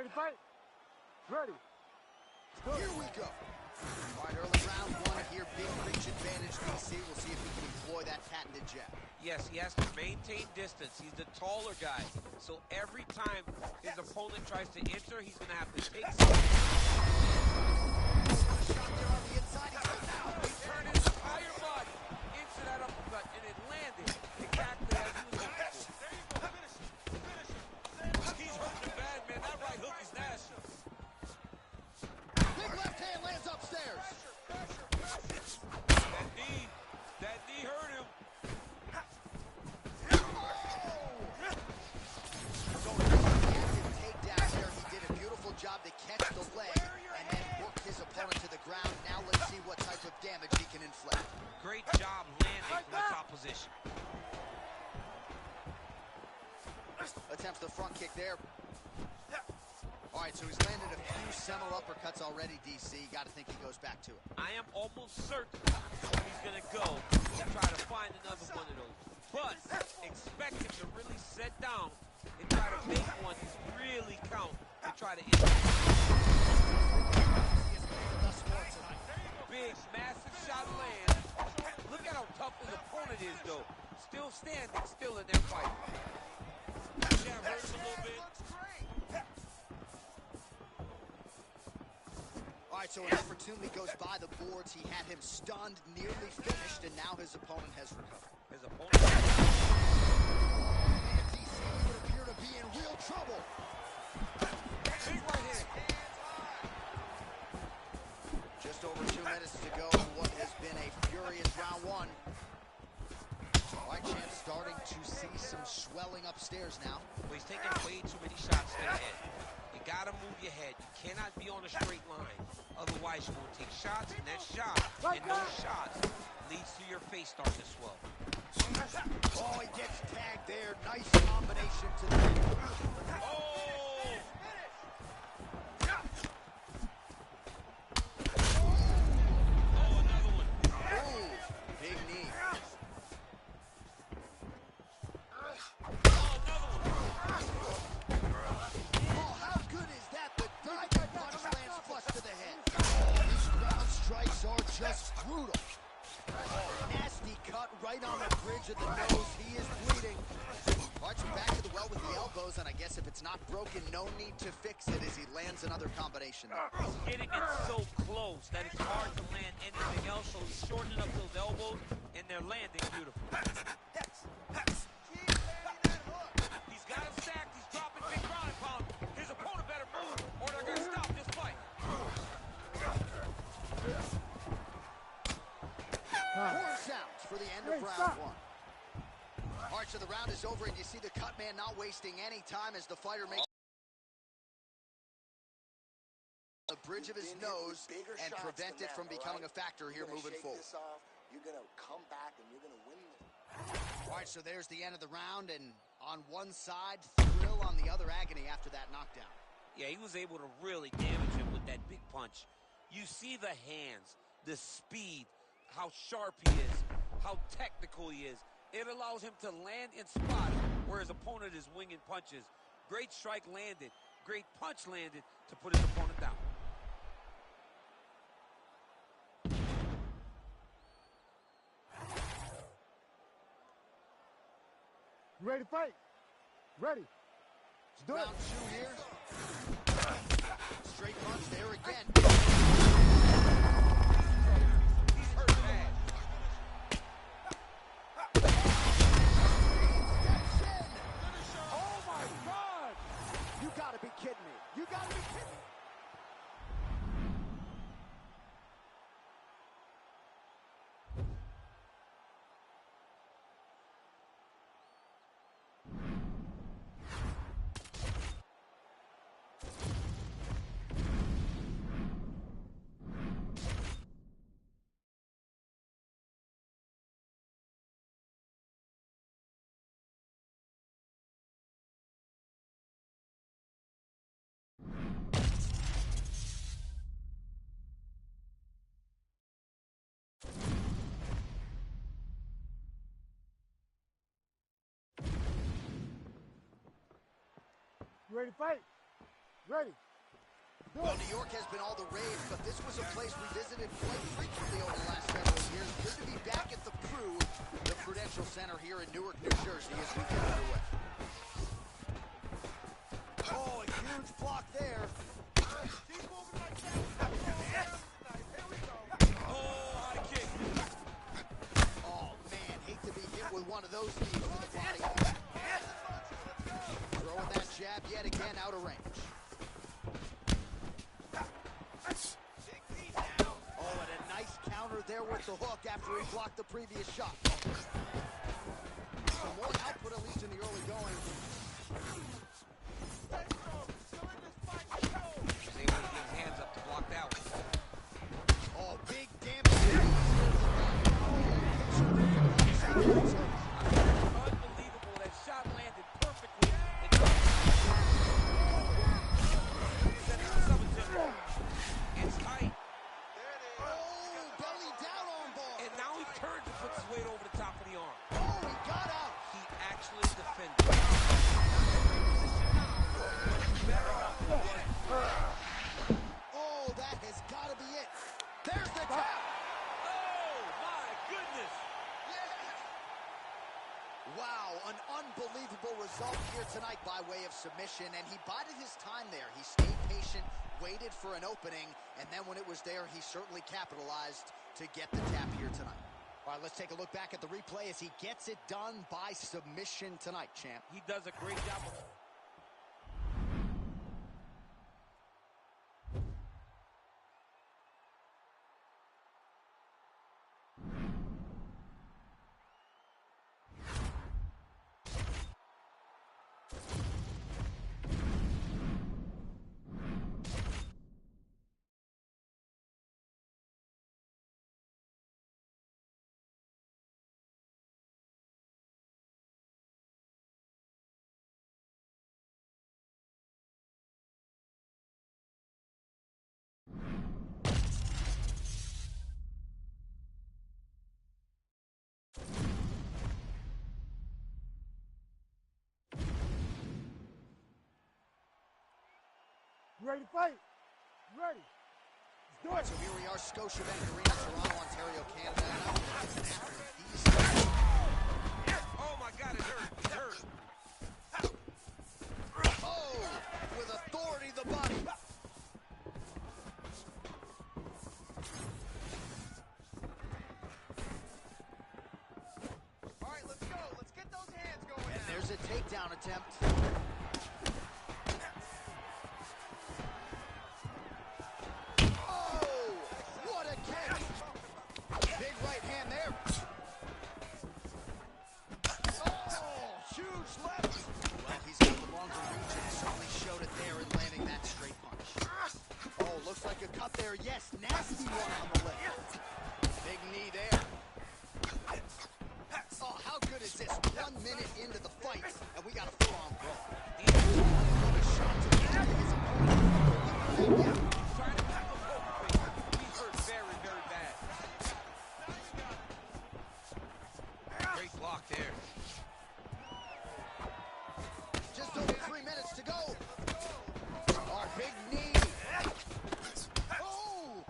Ready to fight? Ready. Here we go. All right, early round one here. Big reach advantage, DC. We'll see if he can employ that patented jab. Yes, he has to maintain distance. He's the taller guy. So every time his opponent tries to enter, he's going to have to take some. Shot there on the inside. He's out now. He turned his entire body into that uppercut, and it landed exactly as he was looking for. He's hurting bad, man. That right hook is nasty. Big left hand lands upstairs. That knee hurt him. So active takedown there. He did a beautiful job to catch the leg and then work his opponent to the ground. Now let's see what type of damage he can inflict. Great job landing from the top position. Attempts the front kick there. All right, so he's landed a few seminal uppercuts already, DC. Got to think he goes back to it. I am almost certain he's going to go and try to find another one of those. But expect him to really sit down and try to make one really count and try to end it. Big, massive shot lands. Look at how tough his opponent is, though. Still standing, still in their fight. Jab hurts a little bit. All right, so an opportunity goes by the boards. He had him stunned, nearly finished, and now his opponent has recovered. His opponent. And DC would appear to be in real trouble. Big right hand. Just over 2 minutes to go in what has been a furious round one. All right, Champ starting to see some swelling upstairs now. Well, he's taking way too many shots to the head. You gotta move your head. You cannot be on a straight line. Otherwise, you will take shots, and that shot, and those shots leads to your face starting to swell. Oh, he gets tagged there. Nice combination to the head. Oh! Oh, another one. Oh, big knee. Oh, how good is that? The diving punch lands flush to the head. These ground strikes are just brutal. Nasty cut right on the bridge of the nose. He is bleeding. Marching back to the well with the elbows, and I guess if it's not broken, no need to fix it as he lands another combination. He's getting it so close that it's hard to land anything else, so he's shortening up those elbows, and they're landing beautiful. He's got him stacked. He's dropping big ground and pound. His opponent better move, or they're going to stop this fight. Horn sounds for the end of round one. All right, so the round is over, and you see the cut man not wasting any time as the fighter makes the bridge of his nose and prevent it from becoming a factor here moving forward. You're going to come back, and you're going to win. All right, so there's the end of the round, and on one side, thrill, on the other, agony after that knockdown. Yeah, he was able to really damage him with that big punch. You see the hands, the speed, how sharp he is, how technical he is. It allows him to land in spots where his opponent is winging punches. Great strike landed, great punch landed to put his opponent down. You ready to fight? Ready. Let's do it. Round two here. Straight punch there again. He's hurt bad. Oh my God! You gotta be kidding me. You gotta be kidding me. You ready to fight? Ready. Well, New York has been all the rage, but this was a place we visited quite frequently over the last several years. Good to be back at the Crew, the Prudential Center here in Newark, New Jersey, as we get underway. Oh, a huge block there. Keep moving like that. Here we go. Oh, high kick. Oh, man, hate to be hit with one of those knees to the body. Throwing that jab yet again out of range. Oh, and a nice counter there with the hook after he blocked the previous shot. Some more output, at least in the early going. He's able to get his hands up to block that one. Oh, big damage. Unbelievable. That shot landed perfectly. It's tight. Oh, belly down on bar. And now he turns and puts his weight over the top of the arm. Oh, he got out. He actually defended. Oh, that has got to be it. There's the tap. Oh, my goodness. Wow, an unbelievable result here tonight by way of submission, and he bided his time there. He stayed patient, waited for an opening, and then when it was there, he certainly capitalized to get the tap here tonight. All right, let's take a look back at the replay as he gets it done by submission tonight, champ. He does a great job of... You ready to fight? Ready. Let's do All right, it. so here we are, Scotiabank Arena, Toronto, Ontario, Canada. Oh, my God, it hurt. It hurt. Oh, with authority, the body. All right, let's go. Let's get those hands going. And there's a takedown attempt. Oh, what a kick. Big right hand there. Oh, huge left. Well, he's got the longer reach and certainly showed it there in landing that straight punch. Oh, looks like a cut there. Yes, nasty one on the lip. Big knee there. Oh, how good is this? 1 minute into the fight, and we got a full-on brawl. What a shot to the head of his opponent. Trying to keep him focused. He's hurt very, very bad. Great block there. Just over 3 minutes to go. Oh, big knee. Oh!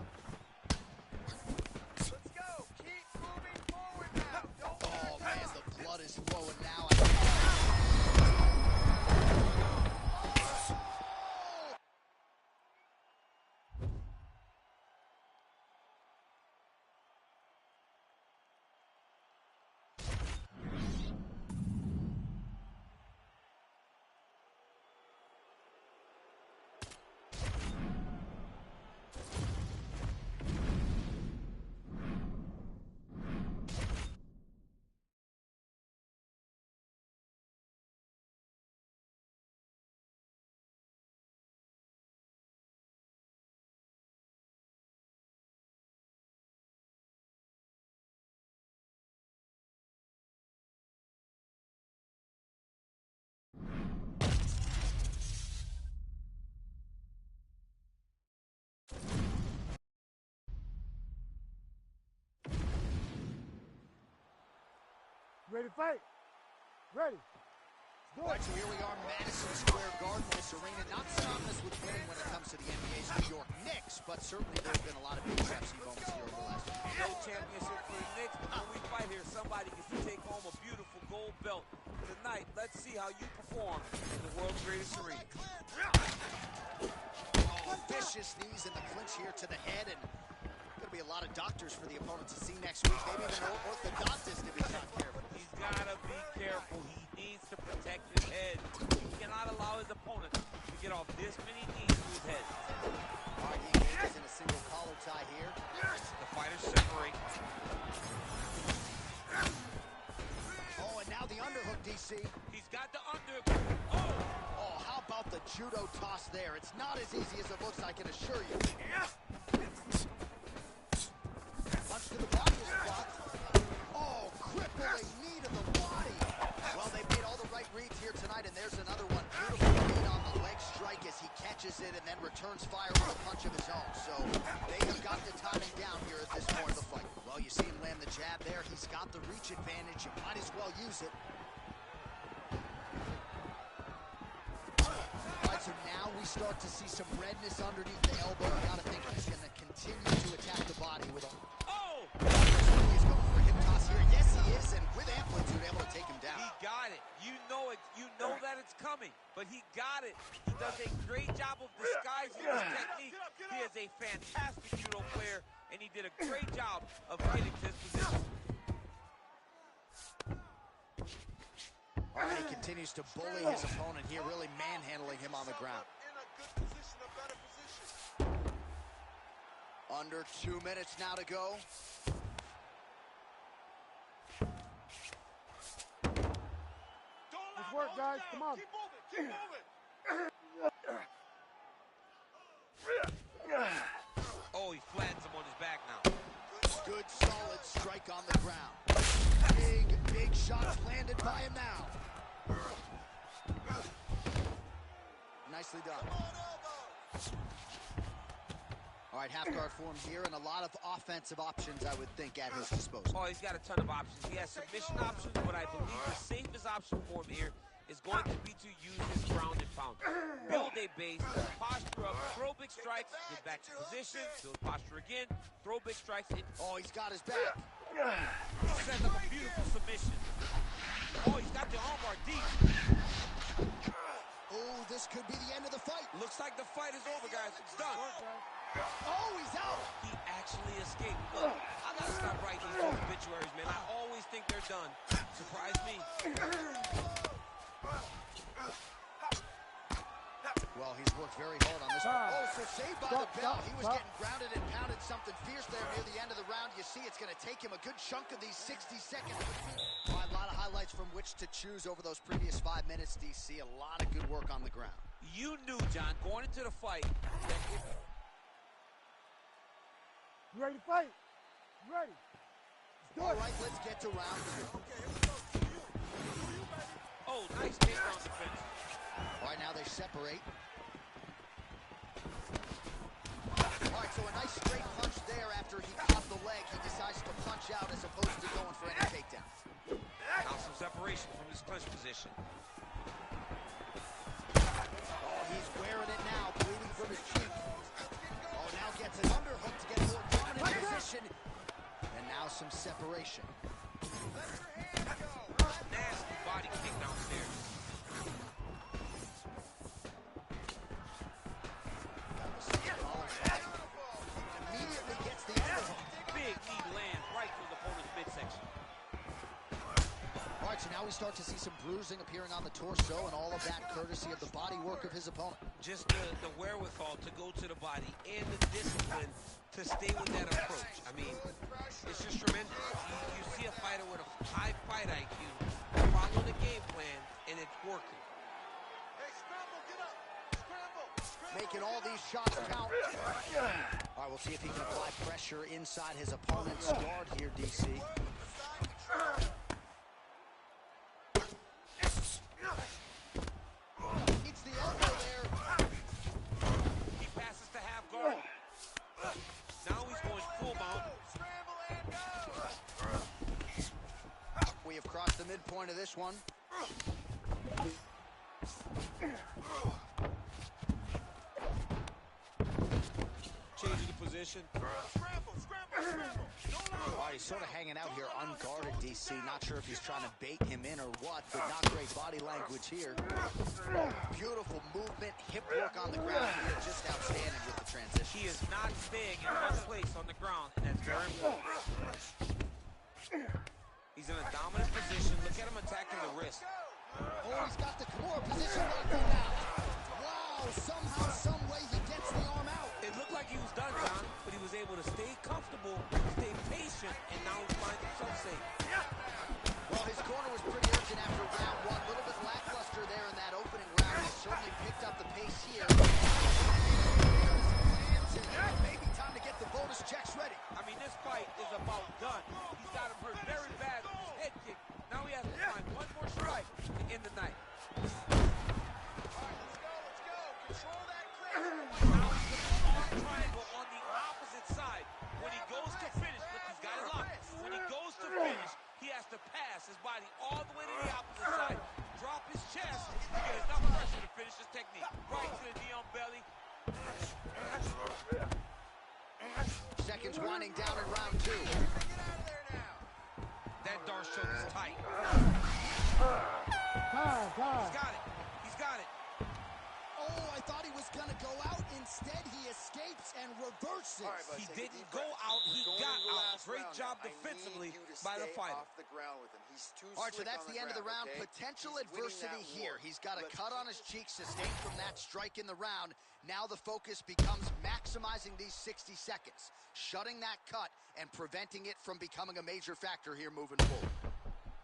Let's go. Keep moving forward now. Don't Oh, man, the blood is flowing now. You ready to fight? Ready. All right, so here we are, Madison Square Garden, this arena, not synonymous with winning when it comes to the NBA's New York Knicks, but certainly there have been a lot of big Pepsi moments here over the last few years. No championship for the Knicks, but when we fight here, somebody gets to take home a beautiful gold belt. Tonight, let's see how you perform in the world's greatest arena. Oh, vicious knees in the clinch here to the head, and going to be a lot of doctors for the opponent to see next week, maybe even an orthodontist if he's not careful. He's got to be careful. He needs to protect his head. He cannot allow his opponent to get off this many knees to his head. All right, he engages in a single collar tie here. The fighters separate. Oh, and now the underhook, DC. He's got the under. Oh, how about the judo toss there? It's not as easy as it looks, I can assure you. Punch to the body is blocked. Oh, crippling knee to the body. Well, they made all the right reads here tonight, and there's another one. Beautiful read on the leg strike as he catches it and then returns fire with a punch of his own. So they have got the timing down here at this point of the fight. Well, you see him land the jab there. He's got the reach advantage. You might as well use it. So now we start to see some redness underneath the elbow. You gotta think he's gonna continue to attack the body with a... Oh! He's going for a hip toss here. Yes, he is, and with amplitude, able to take him down. He got it. You know it. You know that it's coming, but he got it. He does a great job of disguising his technique. He is a fantastic judo player, and he did a great job of getting to his position. All right, he continues to bully his opponent here, really manhandling him on the ground. Under 2 minutes now to go. Let's work, guys. Come on. Keep moving. Oh, he flattens him on his back now. Good, solid strike on the ground. Big shots landed by him now. Nicely done. All right, half guard form here, and a lot of offensive options, I would think, at his disposal. Oh, he's got a ton of options. He has submission options, but I believe the safest option for him here is going to be to use his ground and pound. Build a base, posture up, throw big strikes, get back to position, build posture again, throw big strikes. Oh, he's got his back. He sets up a beautiful submission. Oh, he's got the armbar deep. Oh, this could be the end of the fight. Looks like the fight is over, guys. It's done. Oh, he's out. He actually escaped. Look, I gotta stop writing these obituaries, man. I always think they're done. Surprise me. Well, he's worked very hard on this one. Oh, so saved by the bell. He was getting grounded and pounded something fierce there near the end of the round. You see, it's going to take him a good chunk of these 60 seconds. A lot of highlights from which to choose over those previous 5 minutes, DC. A lot of good work on the ground. You knew, John, going into the fight, that if... You ready to fight? You ready? Let's do it. All right, let's get to round 2. Oh, nice takedown defense. All right, now they separate. All right, so a nice straight punch there after he caught the leg. He decides to punch out as opposed to going for any takedown. Now some separation from his clinch position. Oh, he's wearing it now, bleeding from his cheek. Oh, now gets an underhook to get more dominant position. And now some separation. Nasty body kick downstairs. Immediately gets the underhook. Big knee lands right through the opponent's midsection. All right, so now we start to see some bruising appearing on the torso, and all of that courtesy of the body work of his opponent. Just the wherewithal to go to the body and the discipline to stay with that approach. I mean, it's just tremendous. You see a fighter with a high fight IQ, follow the game plan, and it's working. Making all these shots count. All right, we'll see if he can apply pressure inside his opponent's guard here, DC. It's the elbow there. He passes to half guard. Now he's going full mount. We have crossed the midpoint of this one. Changing the position. Scramble, scramble, scramble. Oh, he's sort of hanging out here unguarded, DC. Not sure if he's trying to bait him in or what, but not great body language here. Beautiful movement, hip work on the ground here, just outstanding with the transition. He is not staying in one place on the ground, and that's very important. He's in a dominant position. Look at him attacking the wrist. Oh, he's got the core position locked in now. Wow, somehow, some way he gets the arm out. It looked like he was done, John, but he was able to stay comfortable, stay patient, and now he finds himself safe. Well, his corner was pretty urgent after round one. A little bit lackluster there in that opening round. He certainly picked up the pace here. Maybe time to get the bonus checks ready. I mean, this fight is about done. He's got him hurt very bad with his head kick. Now he has to find one more strike to end the night. All right, let's go, let's go. Control that grip. Now he's in the long triangle on the opposite side. When he goes to finish, look, he's got it locked. When he goes to finish, he has to pass his body all the way to the opposite side, drop his chest to get enough pressure to finish his technique. Right to the knee on belly. Seconds winding down in round two. Get out of there now. That Darce choke is tight. Time. He's got it. He's got it. Oh, I thought he was going to go out. Instead, he escapes and reverses. All right, bud, He take a didn't deep go breath. out, he We're going got to the out. last Great round job now. I defensively need you to by the stay fighter. off the ground with him. He's too All right, so slick that's on the end of the round. okay? Potential He's winning adversity that here. war. He's got a Let's cut on keep his cheek sustained from that strike in the round. Now the focus becomes maximizing these 60 seconds, shutting that cut and preventing it from becoming a major factor here moving forward.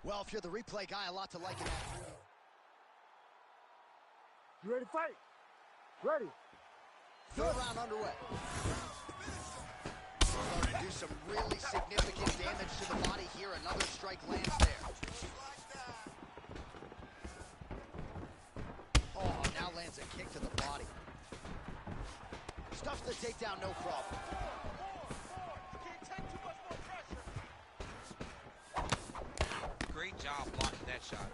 Well, if you're the replay guy, a lot to like in that. You ready to fight? Ready. Third round underway. Starting to do some really significant damage to the body here. Another strike lands there. Oh, now lands a kick to the body. Stuffs the takedown, no problem. You can't take too much more pressure. Great job blocking that shot.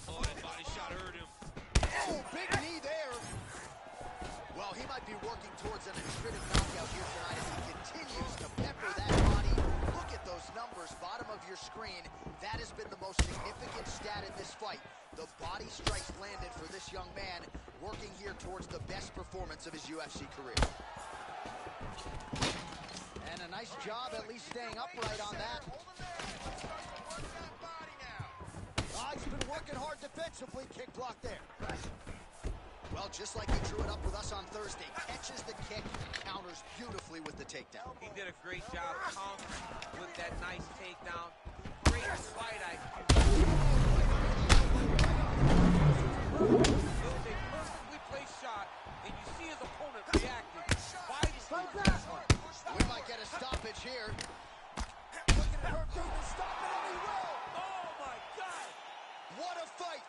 Oh, that body shot hurt him. Oh, big knee there. Well, he might be working towards an attritive knockout here tonight as he continues to pepper that body. Look at those numbers, bottom of your screen. That has been the most significant stat in this fight. The body strikes landed for this young man, working here towards the best performance of his UFC career. And a nice job at least staying upright on that. He's been working hard defensively. Kick block there. Well, just like he drew it up with us on Thursday, catches the kick, counters beautifully with the takedown. He did a great job countering with that nice takedown. Great fight IQ. It was a perfectly placed shot, and you see his opponent reacting. Fight back. We might get a stoppage here. Looking at her feet and stop it, and he will. Oh my God! What a fight!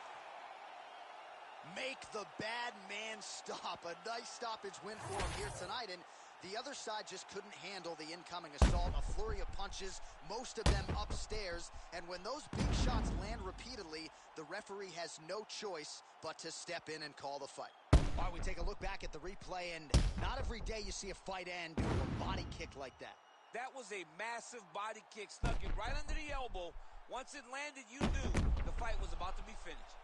Make the bad man stop. A nice stoppage win for him here tonight, and the other side just couldn't handle the incoming assault. A flurry of punches, most of them upstairs, and when those big shots land repeatedly, the referee has no choice but to step in and call the fight. All right, we take a look back at the replay, and not every day you see a fight end due to a body kick like that. That was a massive body kick, stuck it right under the elbow. Once it landed, you knew the fight was about to be finished.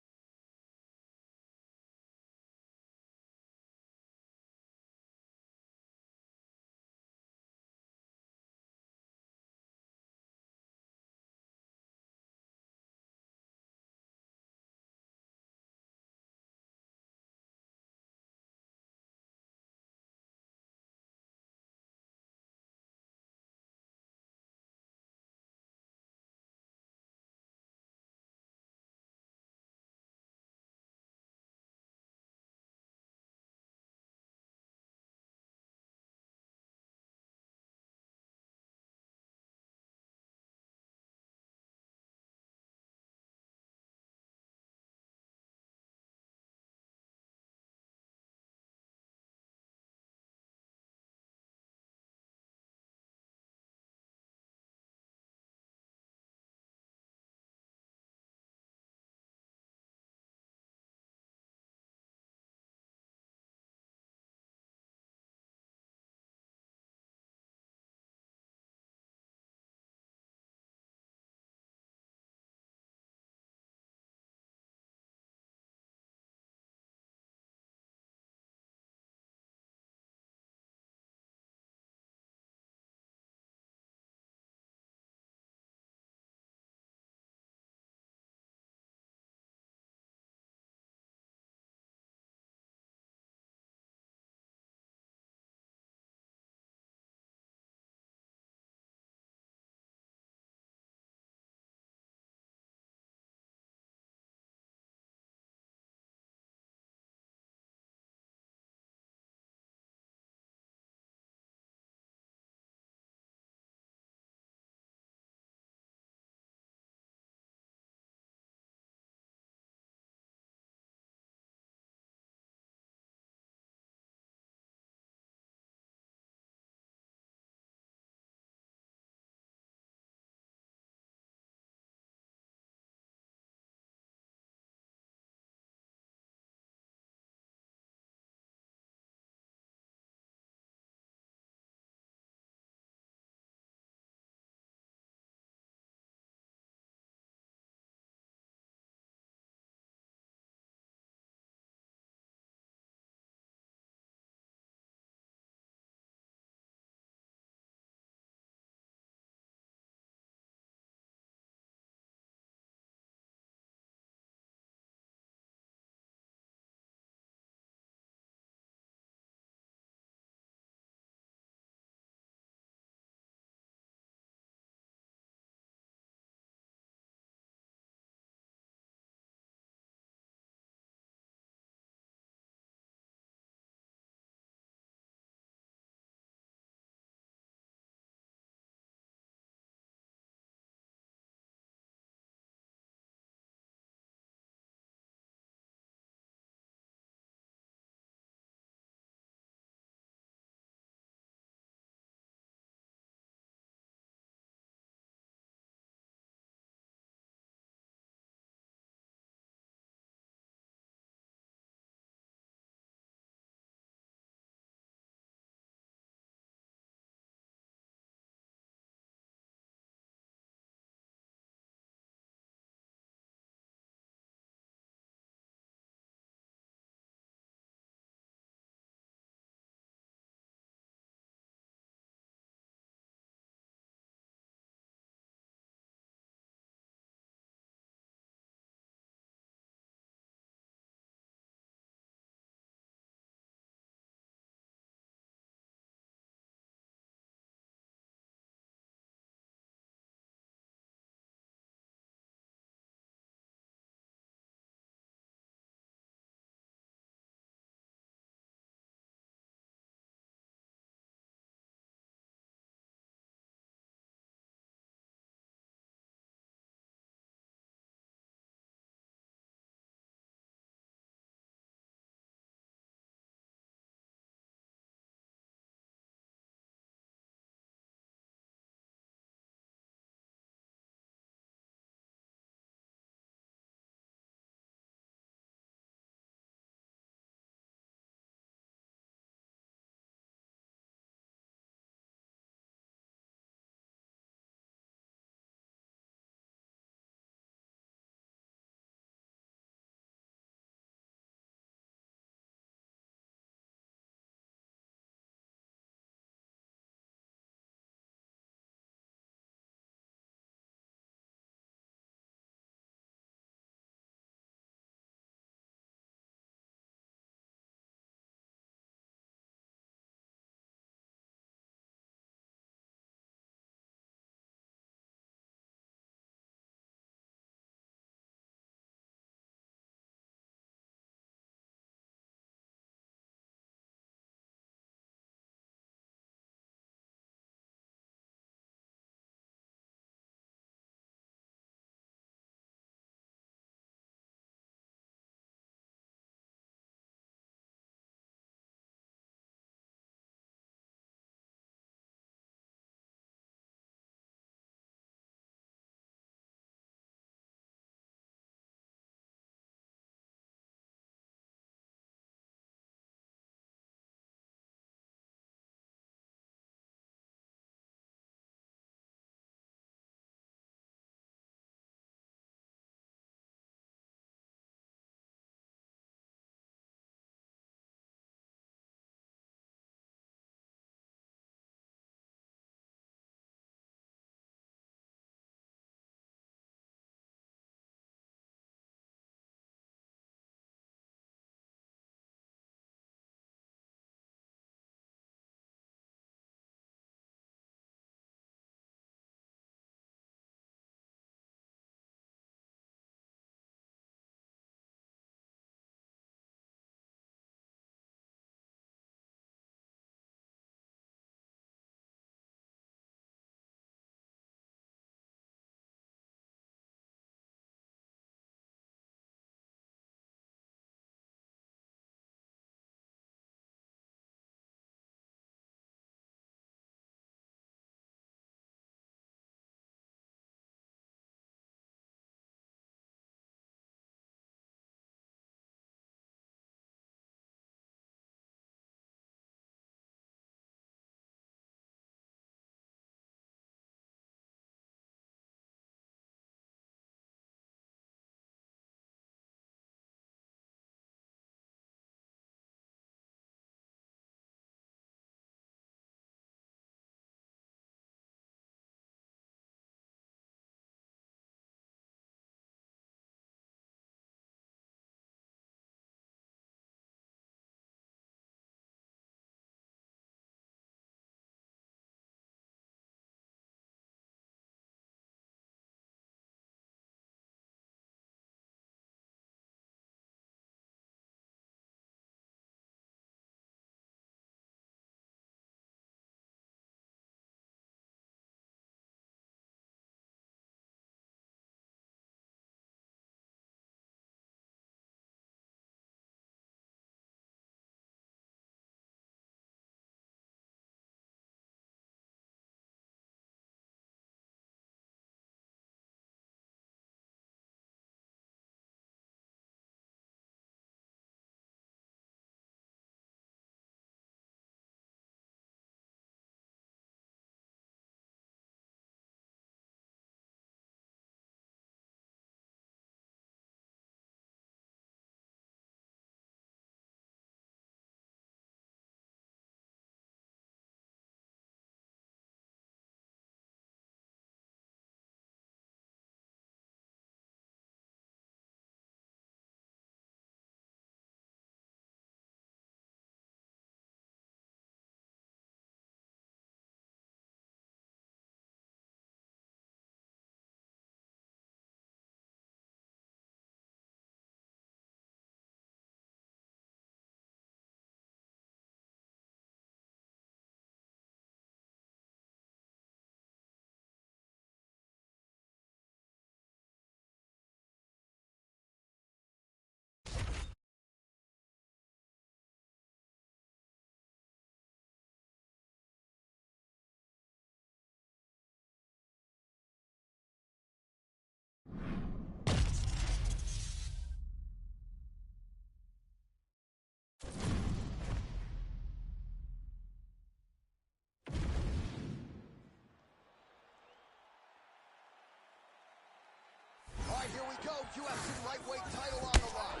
UFC lightweight title on the line.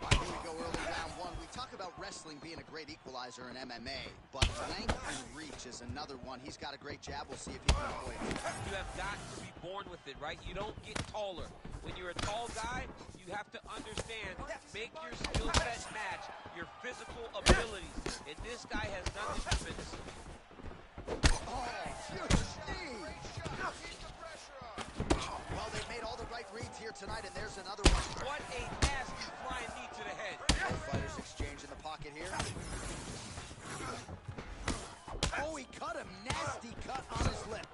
All right, here we go, early round one. We talk about wrestling being a great equalizer in MMA, but length and reach is another one. He's got a great jab. We'll see if he can avoid it. You have got to be born with it, right? You don't get taller. When you're a tall guy, you have to understand, make your skill set match your physical abilities. And this guy has done this tremendously. Oh, huge knee. Well, they've made all the right reads here tonight, and there's another one. What a nasty flying knee to the head. Both fighters exchange in the pocket here. Oh, he cut a nasty cut on his lip.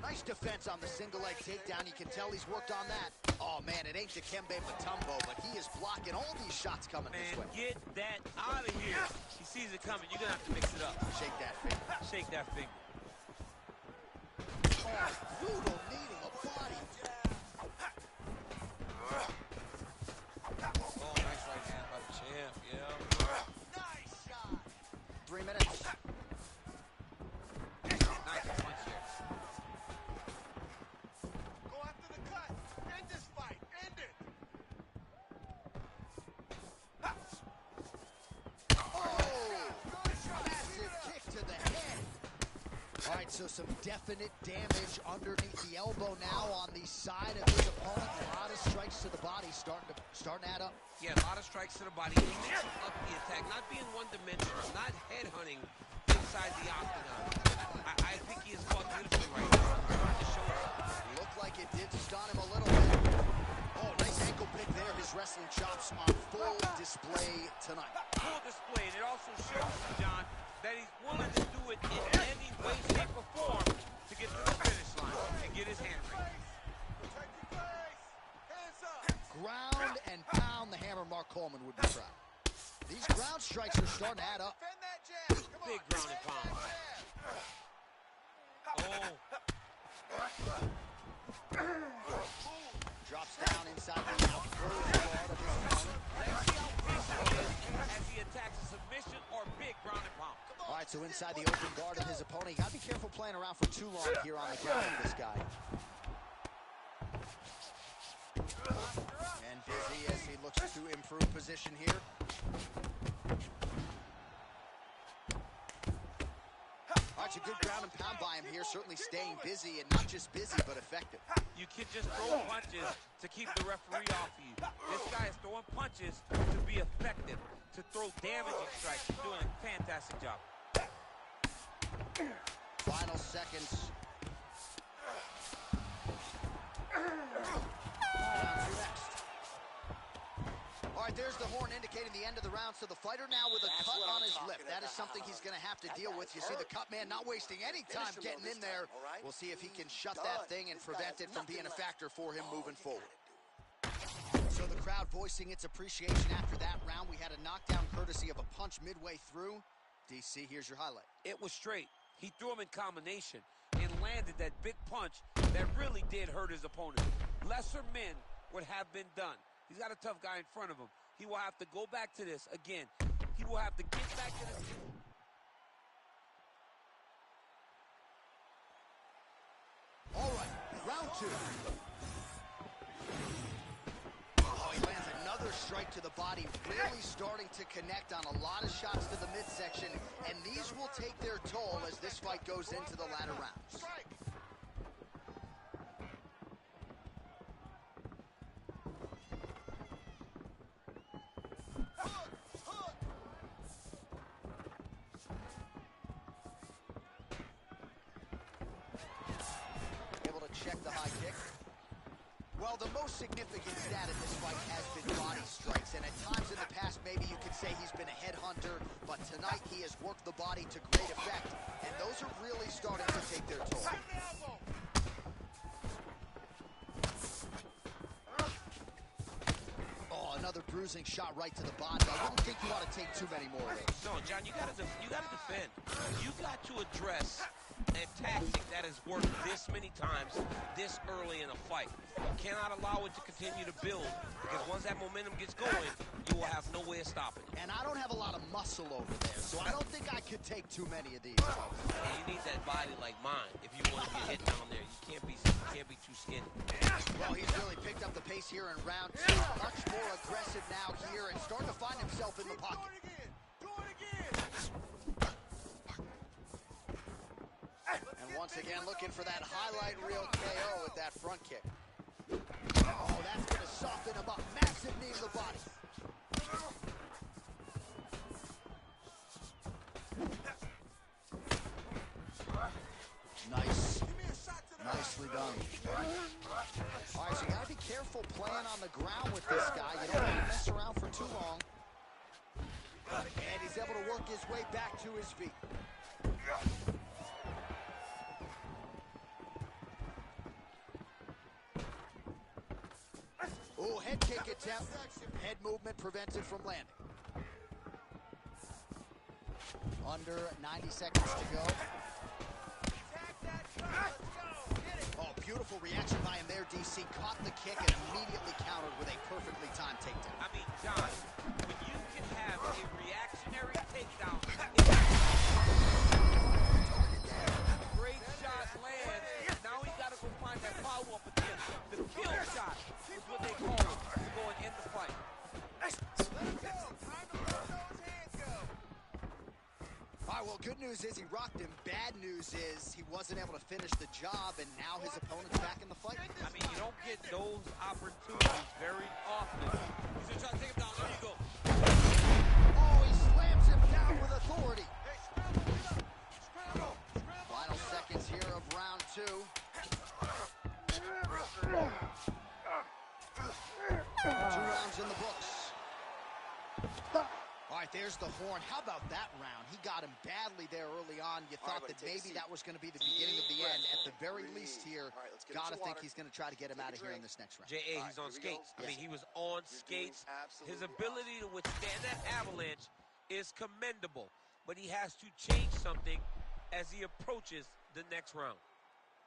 Nice defense on the single leg takedown. You can tell he's worked on that. Oh, man, it ain't Dikembe Mutombo, but he is blocking all these shots coming this way. Man, get that out of here. He sees it coming. You're going to have to mix it up. Shake that finger. Shake that finger. Oh, brutal knee to the body. Oh, nice right hand by the champ, yeah. Nice shot. 3 minutes. Nice punch here. Go after the cut. End this fight. End it. Massive kick to the head. All right, so some definite damage underneath the elbow now on the side of his opponent. A lot of strikes to the body starting to add up. Yeah, a lot of strikes to the body. He mixing up the attack, not being one-dimensional, not head-hunting inside the octagon. I think he is fought beautifully right now. Starting to show us. Looked like it did stun him a little bit. Oh, nice ankle pick there. His wrestling chops on full display tonight. Full display, and it also shows you, John, that he's willing to do it in any way, shape, or form to get to the finish line and get his hand raised. Protect your face. Hands up. Ground and pound, the hammer Mark Coleman would be proud. These ground strikes are starting to add up. Defend that jab. Come on. Big ground and pound. Oh, Drops down inside the outflows guard of his opponent. let's see how patient he is as he attacks a submission or big ground and pound. All right, so inside the open guard of his opponent. You got to be careful playing around for too long here on the ground with this guy. And busy as he looks to improve position here. All right, so good ground and pound by him here. Certainly staying busy, and not just busy, but effective. You can just throw punches to keep the referee off of you. This guy is throwing punches to be effective, to throw damaging strikes. He's doing a fantastic job. Final seconds. Round two next. All right, there's the horn indicating the end of the round. So the fighter now with a That's cut what on I'm his lip. talking That is about. something he's going to have to deal with. You see the cut man not wasting any time Finish him getting though in this there. time, all right? We'll see if he can shut Done. that thing and This guy prevent has it from being a nothing factor for him moving you forward. gotta do it. So the crowd voicing its appreciation after that round. We had a knockdown courtesy of a punch midway through. DC, here's your highlight. It was straight. He threw him in combination and landed that big punch that really did hurt his opponent. Lesser men would have been done. He's got a tough guy in front of him. He will have to go back to this again. He will have to get back to this. All right, round two. Oh, he lands another strike to the body, really starting to connect on a lot of shots to the midsection, and these will take their toll as this fight goes into the latter rounds. Strike. Able to check the high kick. Well, the most significant stat in this fight has been body strikes, and at times in the past, maybe you could say he's been a headhunter, but tonight he has worked the body to great effect, and those are really starting to take their toll. Right elbow. Oh, another bruising shot right to the body. I wouldn't think you ought to take too many more of those. No, John, you gotta defend. You got to address a tactic that has worked this many times, this early in a fight. You cannot allow it to continue to build, because once that momentum gets going, you will have no way of stopping it. And I don't have a lot of muscle over there, so I don't think I could take too many of these. And you need that body like mine if you want to get hit down there. You can't be too skinny. Well, he's really picked up the pace here in round 2. Much more aggressive now here and starting to find himself in the pocket. Do it again. And once again, looking for that highlight reel KO with that front kick. Oh, that's going to soften him up. Massive knee to the body. Nice. Nicely done. All right, so you got to be careful playing on the ground with this guy. You don't want to mess around for too long. And he's able to work his way back to his feet. Oh, head kick attempt. Head movement prevented from landing. Under 90 seconds to go. Oh, beautiful reaction by him there, DC. Caught the kick and immediately countered with a perfectly timed takedown. I mean, John, when you can have a reactionary takedown, great shot lands. Now he's got to go find that follow-up again. The kill shot is what they call it to go and end the fight. All right, well, good news is he rocked him. Bad news is he wasn't able to finish the job, and now his opponent's back in the fight. I mean, you don't get those opportunities very often. He's going to try to take him down. There you go. Oh, he slams him down with authority. Final seconds here of round 2. 2 rounds in the books. All right, there's the horn. How about that round? He got him badly there early on. You thought that maybe that was going to be the beginning of the end. At the very least here, got to think he's going to try to get him out of here in this next round. J.A., he's on skates. I mean, he was on skates. His ability to withstand that avalanche is commendable, but he has to change something as he approaches the next round.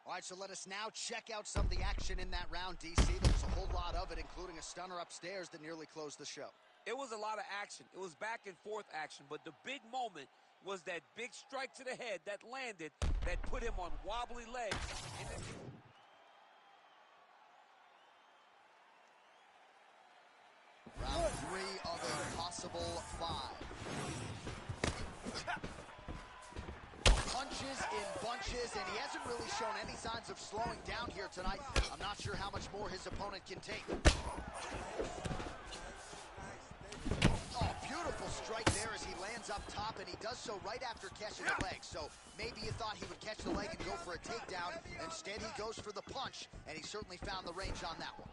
All right, so let us now check out some of the action in that round, DC. There was a whole lot of it, including a stunner upstairs that nearly closed the show. It was a lot of action. It was back and forth action, but the big moment was that big strike to the head that landed, that put him on wobbly legs. Round 3 of a possible 5. Punches in bunches, and he hasn't really shown any signs of slowing down here tonight. I'm not sure how much more his opponent can take. Oh, beautiful strike there as he lands up top, and he does so right after catching the leg. So maybe you thought he would catch the leg and go for a takedown. Instead, he goes for the punch, and he certainly found the range on that one.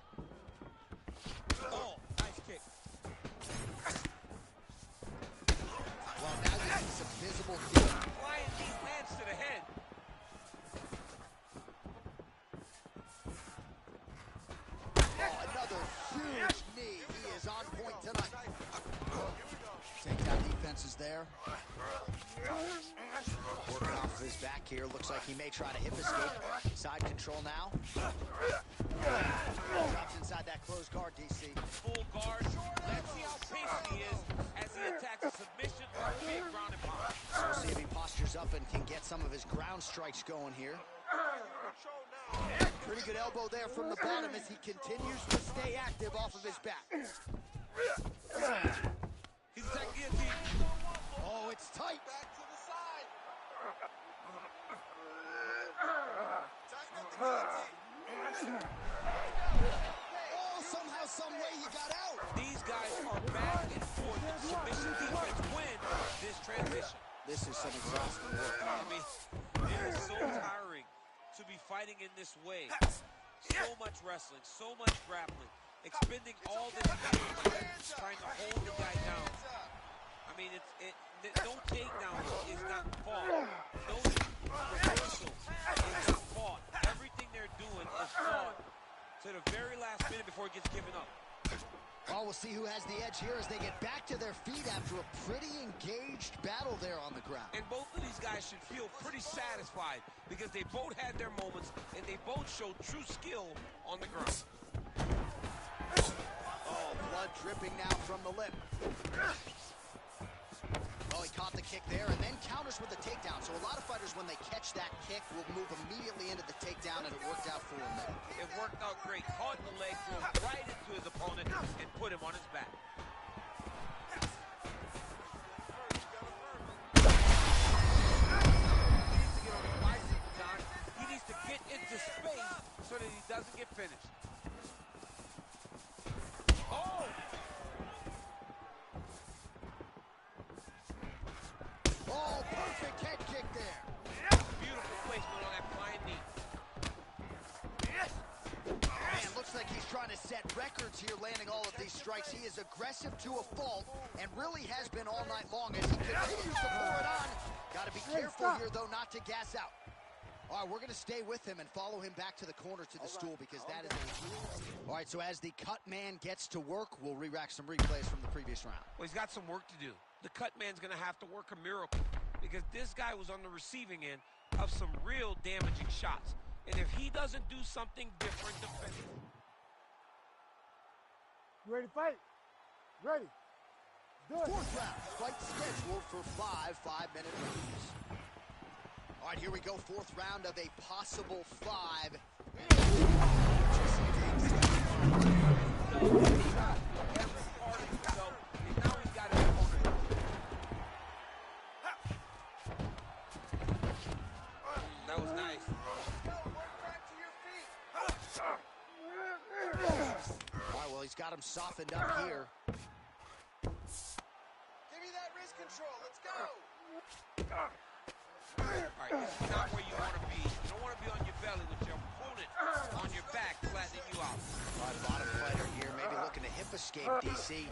Oh, nice kick. Well, now you see some visible deal. Flying these hands to the head. Oh, another huge knee. He is on point tonight. Takedown defense is there. Working off of his back here. Looks like he may try to hip escape. Side control now. Drops inside that closed guard, DC. Full guard. Let's see how patient he is as he attacks a submission or a big ground and pound. So we'll see if he postures up and can get some of his ground strikes going here. Pretty good elbow there from the bottom as he continues to stay active off of his back. He's attacking guillotine. Oh, it's tight. Back to the side. Oh, somehow, some way he got out. These guys are back and forth in submission defense win this transition. This is some exhausting work. I mean, it is so tiring to be fighting in this way. So much wrestling, so much grappling, expending all this energy trying to hold the guy down. I mean, no takedown is not fought. No reversal is not fought. Everything they're doing is fought to the very last minute before it gets given up. Oh, we'll see who has the edge here as they get back to their feet after a pretty engaged battle there on the ground. And both of these guys should feel pretty satisfied because they both had their moments and they both showed true skill on the ground. Oh, blood dripping now from the lip. Oh, he caught the kick there and then counters with the takedown. So a lot of fighters, when they catch that kick, will move immediately into the takedown, and it worked out for him there. It worked out great. Caught the leg, drove right into his opponent, and put him on his back. He needs to get on his bicycle, John. He needs to get into space so that he doesn't get finished. Oh! Oh, perfect head kick there. Beautiful placement on that flying knee. Man, looks like he's trying to set records here, landing all of these strikes. He is aggressive to a fault and really has been all night long as he continues to pour it on. Got to be careful here, though, not to gas out. All right, we're going to stay with him and follow him back to the corner to the stool because that is a... All right, so as the cut man gets to work, we'll re-rack some replays from the previous round. Well, he's got some work to do. The cut man's going to have to work a miracle because this guy was on the receiving end of some real damaging shots. And if he doesn't do something different defensively... You ready to fight? Ready. Do it. Fourth round, fight scheduled for 5 5-minute rounds. All right, here we go, fourth round of a possible 5. That was nice. All right, well, he's got him softened up here. Give me that wrist control. Let's go. All right, this is not where you want to be. You don't want to be on your belly with your opponent on your back, flattening you out. All right, bottom fighter here, maybe looking to hip escape, DC.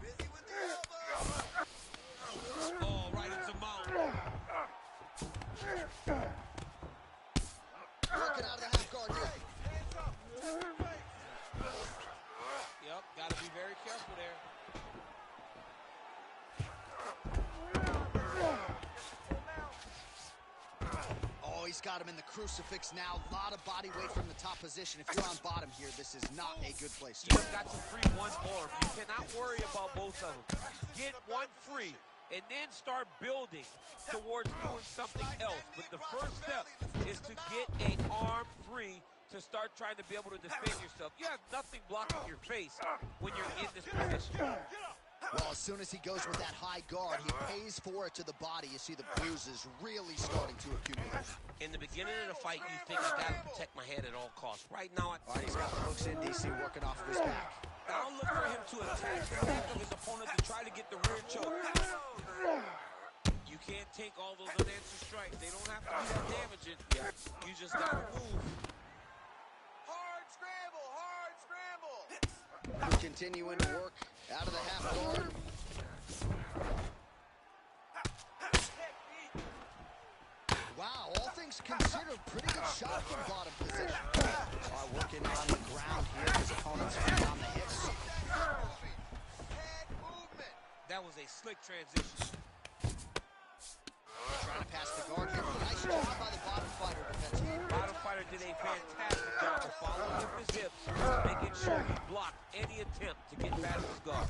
Busy with the elbow. Oh, right into mount. Working out of the half guard here. Hands up. Check your face. Yep, got to be very careful there. Oh, he's got him in the crucifix now. A lot of body weight from the top position. If you're on bottom here, this is not a good place to You've got to free one more. You cannot worry about both of them. Get one free and then start building towards doing something else. But the first step is to get an arm free to start trying to be able to defend yourself. You have nothing blocking your face when you're in this position. Well, as soon as he goes with that high guard, he pays for it to the body. You see the bruises really starting to accumulate. In the beginning of the fight, you think, I got to protect my head at all costs. Right now, All right, he's got the hooks in, DC, working off of his back. I'll look for him to attack the back of his opponent to try to get the rear choke. You can't take all those unanswered strikes. They don't have to be that damaging. You just got to move. Hard scramble. Hard scramble. Continuing to work out of the half guard. Wow, all things considered, pretty good shot from bottom position. Working on the ground here. His opponent's feet on the hips. Head movement. That was a slick transition. Trying to pass the guard here. Nice job by the bottom fighter defensively. Bottom fighter did a fantastic job of following up his hips, making sure he blocked any attempt to get past his guard.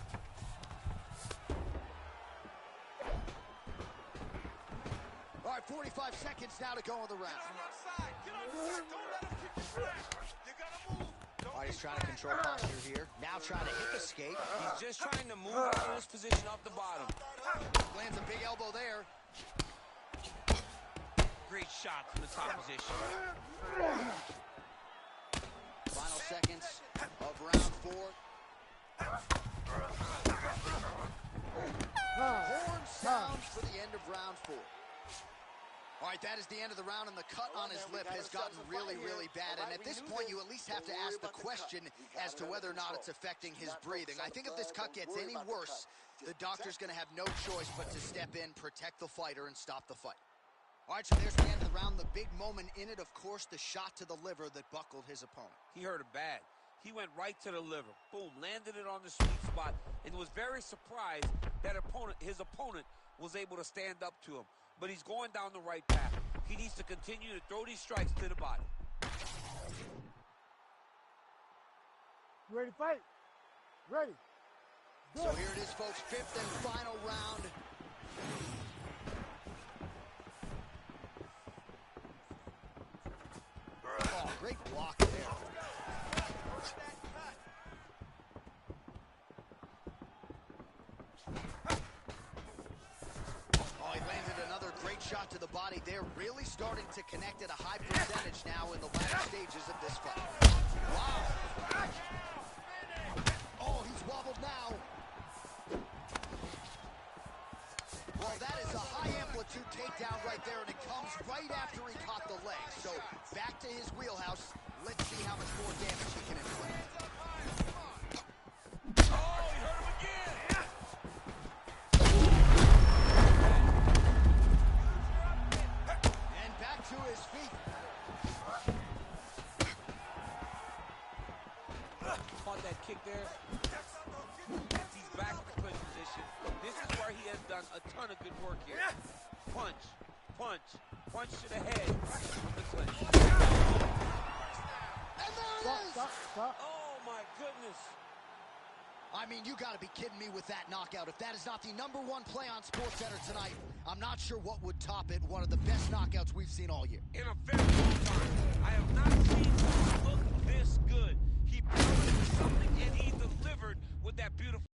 All right, 45 seconds now to go in the round. Get on your side. Get on your side. Don't let him kick you back. You gotta move. All right, he's trying to control posture here. Now trying to hip escape. He's just trying to move out of this position off the bottom. Lands a big elbow there. Great shot from the top position. Final seconds of round 4. Horn sounds for the end of round 4. All right, that is the end of the round, and the cut on his lip has gotten really, really bad. And at this point, you at least have to ask the question as to whether or not it's affecting his breathing. I think if this cut gets any worse, the doctor's going to have no choice but to step in, protect the fighter, and stop the fight. All right, so there's the end of the around the big moment in it, of course, the shot to the liver that buckled his opponent. He hurt him bad. He went right to the liver. Boom, landed it on the sweet spot, and was very surprised that his opponent was able to stand up to him. But he's going down the right path. He needs to continue to throw these strikes to the body. You ready to fight? Ready. So here it is, folks, fifth and final round. Oh, great block there. Oh, he landed another great shot to the body there. Really starting to connect at a high percentage now in the latter stages of this fight. Wow. Oh, he's wobbled now. Well, that is a high-amplitude takedown right there, and it comes right after he caught the leg. So, back to his wheelhouse. Let's see how much more damage he can inflict. Oh, he hurt him again! And back to his feet. Caught that kick there. He's back in the clinch position. This is where he has done a ton of good work here. Punch, punch, punch to the head from the clinch. And there it is! Stop. Oh, my goodness. I mean, you got to be kidding me with that knockout. If that is not the #1 play on SportsCenter tonight, I'm not sure what would top it. One of the best knockouts we've seen all year. In a very long time, I have not seen him look this good. He promised something, and he delivered with that beautiful